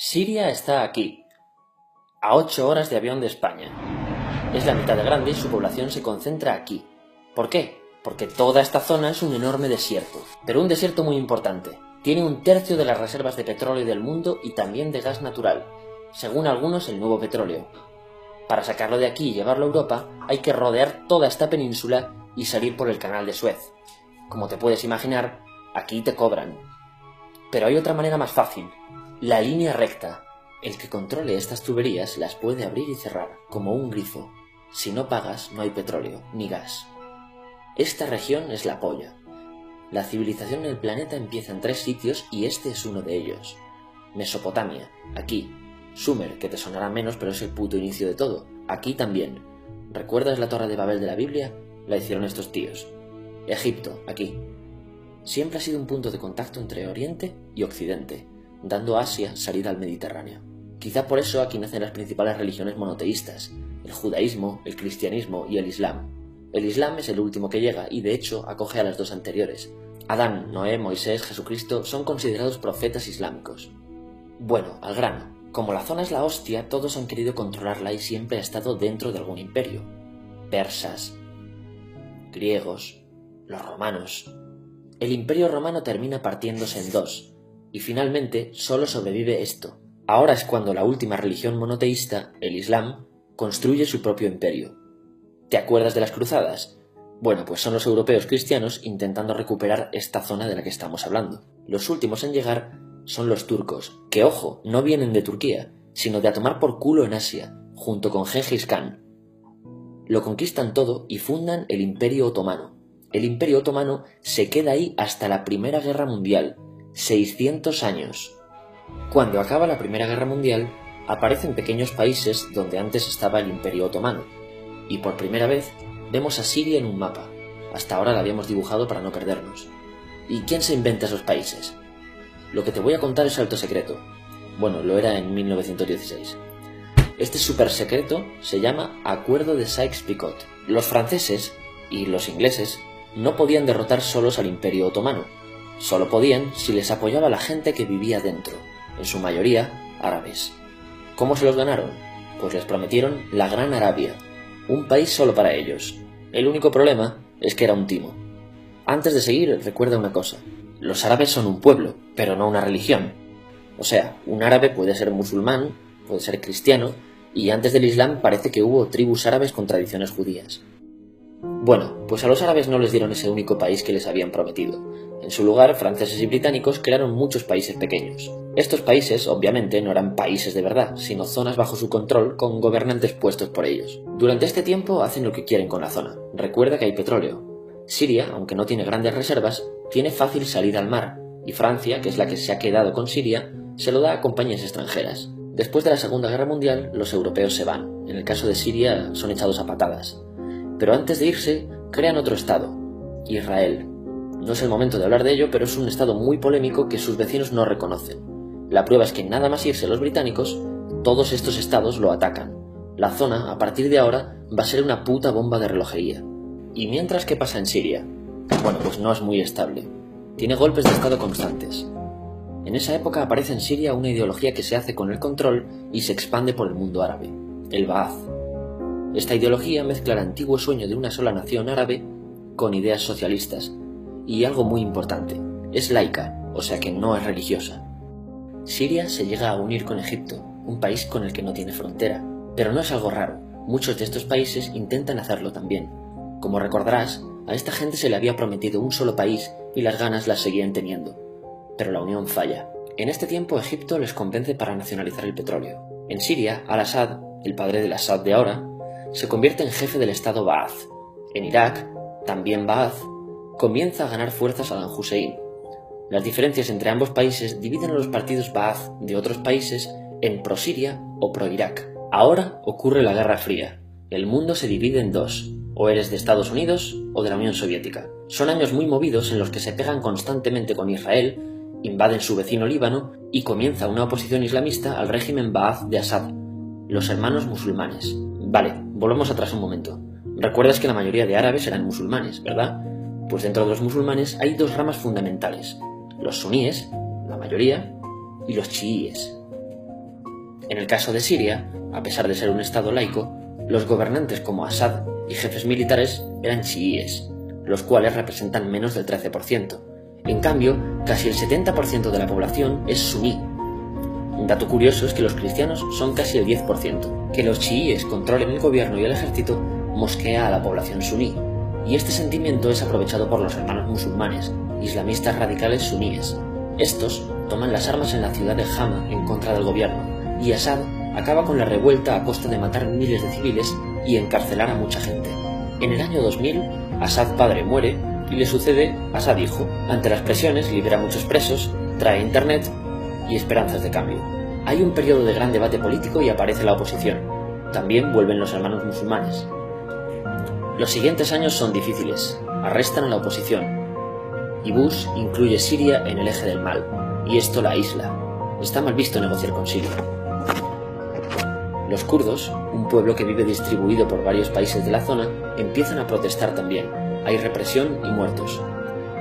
Siria está aquí, a 8 horas de avión de España. Es la mitad de grande y su población se concentra aquí. ¿Por qué? Porque toda esta zona es un enorme desierto, pero un desierto muy importante. Tiene 1/3 de las reservas de petróleo del mundo y también de gas natural, según algunos el nuevo petróleo. Para sacarlo de aquí y llevarlo a Europa, hay que rodear toda esta península y salir por el canal de Suez. Como te puedes imaginar, aquí te cobran. Pero hay otra manera más fácil, la línea recta. El que controle estas tuberías las puede abrir y cerrar, como un grifo. Si no pagas, no hay petróleo, ni gas. Esta región es la polla. La civilización en el planeta empieza en 3 sitios y este es uno de ellos. Mesopotamia, aquí. Sumer, que te sonará menos, pero es el puto inicio de todo. Aquí también. ¿Recuerdas la Torre de Babel de la Biblia? La hicieron estos tíos. Egipto, aquí. Siempre ha sido un punto de contacto entre Oriente y Occidente, dando a Asia salida al Mediterráneo. Quizá por eso aquí nacen las principales religiones monoteístas, el judaísmo, el cristianismo y el islam. El islam es el último que llega y de hecho acoge a las 2 anteriores. Adán, Noé, Moisés, Jesucristo son considerados profetas islámicos. Bueno, al grano. Como la zona es la hostia, todos han querido controlarla y siempre ha estado dentro de algún imperio. Persas, griegos, los romanos. El imperio romano termina partiéndose en 2, y finalmente solo sobrevive esto. Ahora es cuando la última religión monoteísta, el Islam, construye su propio imperio. ¿Te acuerdas de las cruzadas? Bueno, pues son los europeos cristianos intentando recuperar esta zona de la que estamos hablando. Los últimos en llegar son los turcos, que ojo, no vienen de Turquía, sino de a tomar por culo en Asia, junto con Gengis Khan. Lo conquistan todo y fundan el Imperio Otomano. El Imperio Otomano se queda ahí hasta la Primera Guerra Mundial, 600 años. Cuando acaba la Primera Guerra Mundial, aparecen pequeños países donde antes estaba el Imperio Otomano, y por primera vez vemos a Siria en un mapa. Hasta ahora la habíamos dibujado para no perdernos. ¿Y quién se inventa esos países? Lo que te voy a contar es alto secreto. Bueno, lo era en 1916. Este súper secreto se llama Acuerdo de Sykes-Picot. Los franceses y los ingleses no podían derrotar solos al Imperio Otomano. Solo podían si les apoyaba la gente que vivía dentro, en su mayoría árabes. ¿Cómo se los ganaron? Pues les prometieron la Gran Arabia, un país solo para ellos. El único problema es que era un timo. Antes de seguir, recuerda una cosa. Los árabes son un pueblo, pero no una religión. O sea, un árabe puede ser musulmán, puede ser cristiano, y antes del Islam parece que hubo tribus árabes con tradiciones judías. Bueno, pues a los árabes no les dieron ese único país que les habían prometido. En su lugar, franceses y británicos crearon muchos países pequeños. Estos países, obviamente, no eran países de verdad, sino zonas bajo su control con gobernantes puestos por ellos. Durante este tiempo hacen lo que quieren con la zona. Recuerda que hay petróleo. Siria, aunque no tiene grandes reservas, tiene fácil salida al mar, y Francia, que es la que se ha quedado con Siria, se lo da a compañías extranjeras. Después de la Segunda Guerra Mundial, los europeos se van. En el caso de Siria, son echados a patadas. Pero antes de irse, crean otro estado, Israel. No es el momento de hablar de ello, pero es un estado muy polémico que sus vecinos no reconocen. La prueba es que nada más irse los británicos, todos estos estados lo atacan. La zona, a partir de ahora, va a ser una puta bomba de relojería. ¿Y mientras qué pasa en Siria? Bueno, pues no es muy estable. Tiene golpes de estado constantes. En esa época aparece en Siria una ideología que se hace con el control y se expande por el mundo árabe, el Ba'ath. Esta ideología mezcla el antiguo sueño de una sola nación árabe con ideas socialistas. Y algo muy importante, es laica, o sea que no es religiosa. Siria se llega a unir con Egipto, un país con el que no tiene frontera. Pero no es algo raro, muchos de estos países intentan hacerlo también. Como recordarás, a esta gente se le había prometido un solo país y las ganas las seguían teniendo. Pero la unión falla. En este tiempo Egipto les convence para nacionalizar el petróleo. En Siria, Al-Assad, el padre del Assad de ahora, se convierte en jefe del estado Ba'ath. En Irak, también Ba'ath, comienza a ganar fuerza Saddam Hussein. Las diferencias entre ambos países dividen a los partidos Ba'ath de otros países en pro-Siria o pro-Irak. Ahora ocurre la Guerra Fría. El mundo se divide en 2, o eres de Estados Unidos o de la Unión Soviética. Son años muy movidos en los que se pegan constantemente con Israel, invaden su vecino Líbano y comienza una oposición islamista al régimen Ba'ath de Assad, los hermanos musulmanes. Vale, volvamos atrás un momento. Recuerdas que la mayoría de árabes eran musulmanes, ¿verdad? Pues dentro de los musulmanes hay 2 ramas fundamentales, los suníes, la mayoría, y los chiíes. En el caso de Siria, a pesar de ser un estado laico, los gobernantes como Assad y jefes militares eran chiíes, los cuales representan menos del 13%. En cambio, casi el 70% de la población es suní. Un dato curioso es que los cristianos son casi el 10%. Que los chiíes controlen el gobierno y el ejército mosquea a la población suní, y este sentimiento es aprovechado por los hermanos musulmanes, islamistas radicales suníes. Estos toman las armas en la ciudad de Hama en contra del gobierno, y Assad acaba con la revuelta a costa de matar miles de civiles y encarcelar a mucha gente. En el año 2000, Assad padre muere y le sucede Assad hijo. Ante las presiones libera a muchos presos, trae internet y esperanzas de cambio. Hay un periodo de gran debate político y aparece la oposición. También vuelven los hermanos musulmanes. Los siguientes años son difíciles. Arrestan a la oposición. Y Bush incluye Siria en el eje del mal, y esto la aísla. Está mal visto negociar con Siria. Los kurdos, un pueblo que vive distribuido por varios países de la zona, empiezan a protestar también. Hay represión y muertos.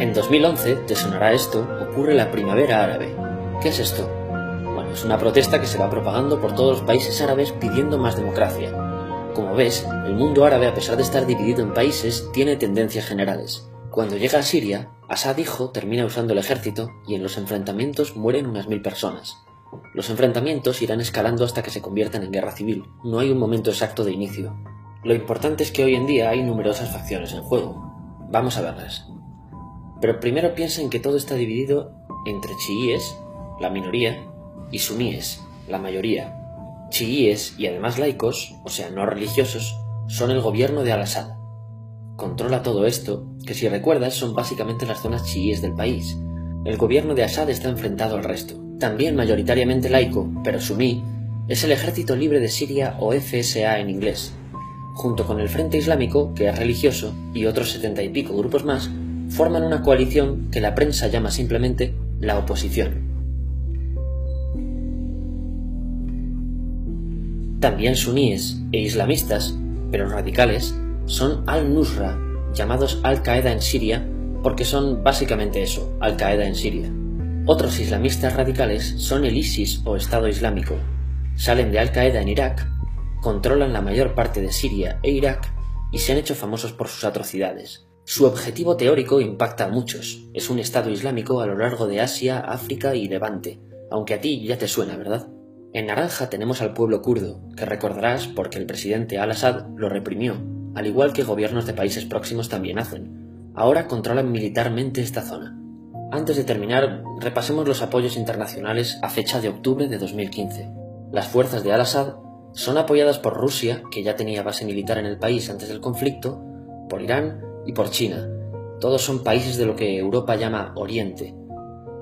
En 2011, te sonará esto, ocurre la Primavera Árabe. ¿Qué es esto? Bueno, es una protesta que se va propagando por todos los países árabes pidiendo más democracia. Como ves, el mundo árabe, a pesar de estar dividido en países, tiene tendencias generales. Cuando llega a Siria, Assad hijo termina usando el ejército y en los enfrentamientos mueren unas 1000 personas. Los enfrentamientos irán escalando hasta que se conviertan en guerra civil. No hay un momento exacto de inicio. Lo importante es que hoy en día hay numerosas facciones en juego. Vamos a verlas. Pero primero piensa en que todo está dividido entre chiíes, la minoría, y suníes, la mayoría. Chiíes y además laicos, o sea, no religiosos, son el gobierno de Al-Assad. Controla todo esto, que si recuerdas son básicamente las zonas chiíes del país. El gobierno de Assad está enfrentado al resto. También mayoritariamente laico, pero suní, es el Ejército Libre de Siria o FSA en inglés. Junto con el Frente Islámico, que es religioso, y otros 70 y pico grupos más, forman una coalición que la prensa llama simplemente la oposición. También suníes e islamistas, pero radicales, son Al-Nusra, llamados Al-Qaeda en Siria, porque son básicamente eso, Al-Qaeda en Siria. Otros islamistas radicales son el ISIS o Estado Islámico. Salen de Al-Qaeda en Irak, controlan la mayor parte de Siria e Irak y se han hecho famosos por sus atrocidades. Su objetivo teórico impacta a muchos. Es un Estado Islámico a lo largo de Asia, África y Levante, aunque a ti ya te suena, ¿verdad? En naranja tenemos al pueblo kurdo, que recordarás porque el presidente Al-Assad lo reprimió, al igual que gobiernos de países próximos también hacen. Ahora controlan militarmente esta zona. Antes de terminar, repasemos los apoyos internacionales a fecha de octubre de 2015. Las fuerzas de Al-Assad son apoyadas por Rusia, que ya tenía base militar en el país antes del conflicto, por Irán y por China. Todos son países de lo que Europa llama Oriente.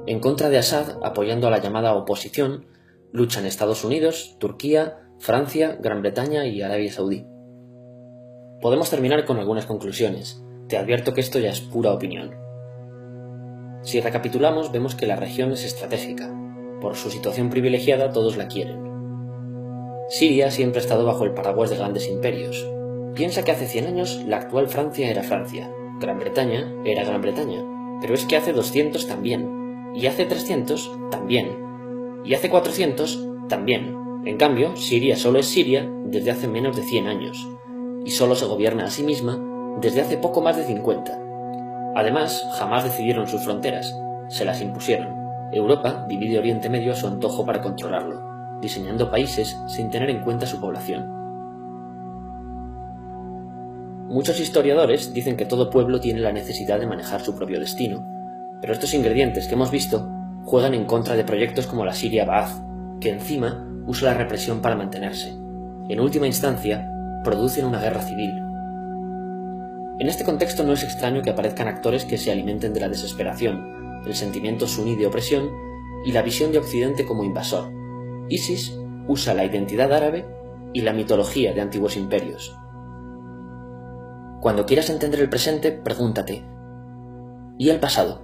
En contra de Assad, apoyando a la llamada oposición, luchan Estados Unidos, Turquía, Francia, Gran Bretaña y Arabia Saudí. Podemos terminar con algunas conclusiones. Te advierto que esto ya es pura opinión. Si recapitulamos, vemos que la región es estratégica. Por su situación privilegiada, todos la quieren. Siria siempre ha estado bajo el paraguas de grandes imperios. Piensa que hace 100 años la actual Francia era Francia, Gran Bretaña era Gran Bretaña, pero es que hace 200 también, y hace 300 también, y hace 400 también. En cambio, Siria solo es Siria desde hace menos de 100 años, y solo se gobierna a sí misma desde hace poco más de 50. Además, jamás decidieron sus fronteras, se las impusieron. Europa divide Oriente Medio a su antojo para controlarlo, diseñando países sin tener en cuenta su población. Muchos historiadores dicen que todo pueblo tiene la necesidad de manejar su propio destino, pero estos ingredientes que hemos visto juegan en contra de proyectos como la Siria Ba'ath, que encima usa la represión para mantenerse. En última instancia, producen una guerra civil. En este contexto no es extraño que aparezcan actores que se alimenten de la desesperación, el sentimiento suní de opresión y la visión de Occidente como invasor. ISIS usa la identidad árabe y la mitología de antiguos imperios. Cuando quieras entender el presente, pregúntate: ¿y el pasado?